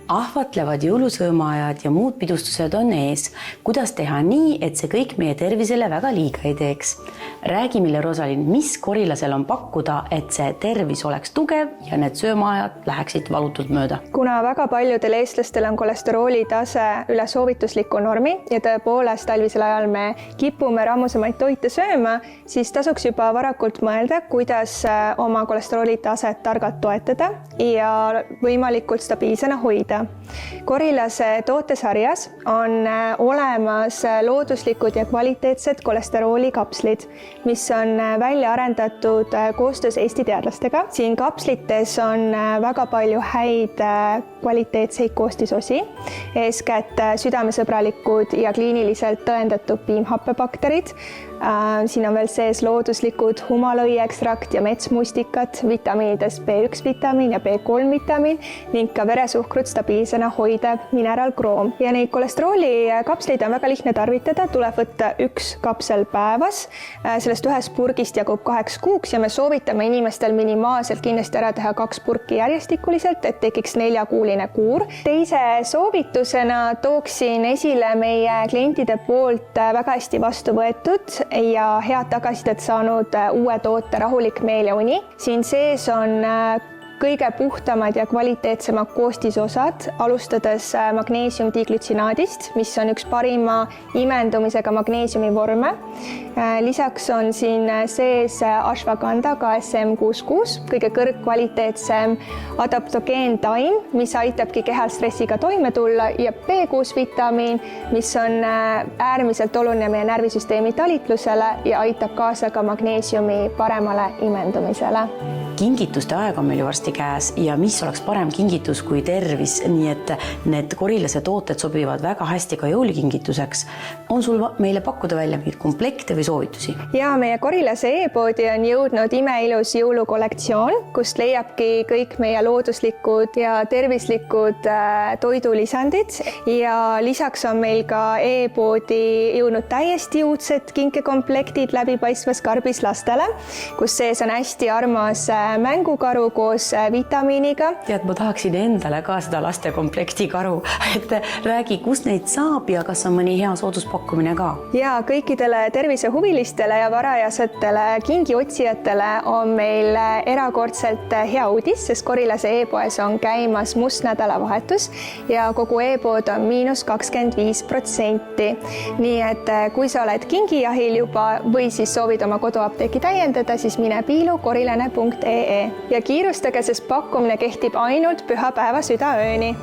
Ahvatlevad jõulusõõmaajad ja muud pidustused on ees. Kuidas teha nii, et see kõik meie tervisele väga liiga ei teeks? Räägi meile, Rosalind, mis korilasel on pakkuda, et see tervis oleks tugev ja need söömaajad läheksid valutult mööda? Kuna väga paljudel eestlastel on kolesterooli tase üle soovitusliku normi ja tõepoolest talvisel ajal me kipume rammusemaid toite sööma, siis tasuks juba varakult mõelda, kuidas oma kolesterooli taset targalt toetada ja võimalikult stabiilsena hoida. Korilase tootesarjas on olemas looduslikud ja kvaliteetsed kolesteroolikapslid, mis on välja arendatud koostöös Eesti teadlastega. Siin kapslites on väga palju häid kvaliteetseid koostisosi, eeskätt südamesõbralikud ja kliiniliselt tõendatud piimhappebakterid. Siin on veel sees looduslikud humalõiekstrakt ja metsmustikad, vitamiinidest B1 vitamiin ja B3 vitamiin ning ka veresuhkrut stabiilsena hoidev mineraalkroom. Ja neid kolesterooli kapsleid on väga lihtne tarvitada, tuleb võtta 1 kapsel päevas. Sellest 1 purgist jagub 2 kuuks ja me soovitame inimestel minimaalselt kindlasti ära teha 2 purki järjestikuliselt, et tekiks 4-kuuline kuur. Teise soovitusena tooksin esile meie klientide poolt väga hästi vastu võetud ja head tagasisidet saanud uue toote Rahulik meel ja uni. Siin sees on kõige puhtamad ja kvaliteetsemad koostisosad, alustades magneesiumdiglütsinaadist, mis on üks parima imendumisega magneesiumi vorme. Lisaks on siin sees ashwagandha KSM66, kõige kõrgkvaliteetsem adaptogeen-taim, mis aitabki kehal stressiga toime tulla, ja B6 vitamiin, mis on äärmiselt oluline meie närvisüsteemi talitlusele ja aitab kaasa ka magneesiumi paremale imendumisele. Kingituste aeg on meil ju varsti käes ja mis oleks parem kingitus kui tervis, nii et need korilase tooted sobivad väga hästi ka jõulukingituseks. On sul meile pakkuda välja mingid komplekte või soovitusi? Ja meie korilase e-poodi on jõudnud imeilus jõulukollektsioon, kust leiabki kõik meie looduslikud ja tervislikud toidulisandid ja lisaks on meil ka e-poodi jõudnud täiesti uudsed kinkekomplektid läbipaistvas karbis lastele, kus sees on hästi armas mängukaru koos vitamiiniga. Tead, ma tahaksin endale ka seda lastekomplekti karu, et räägi, kus neid saab ja kas on mõni hea sooduspakkumine ka? Ja kõikidele tervisehuvilistele ja varajasetele kingiotsijatele on meil erakordselt hea uudis, sest korilase e-poes on käimas must nädalavahetus ja kogu e-pood on -25%. Nii et kui sa oled kingijahil juba või siis soovid oma koduapteeki täiendada, siis mine piilukorilane.ee ja kiirustage, sest pakkumine kehtib ainult pühapäeva südaööni.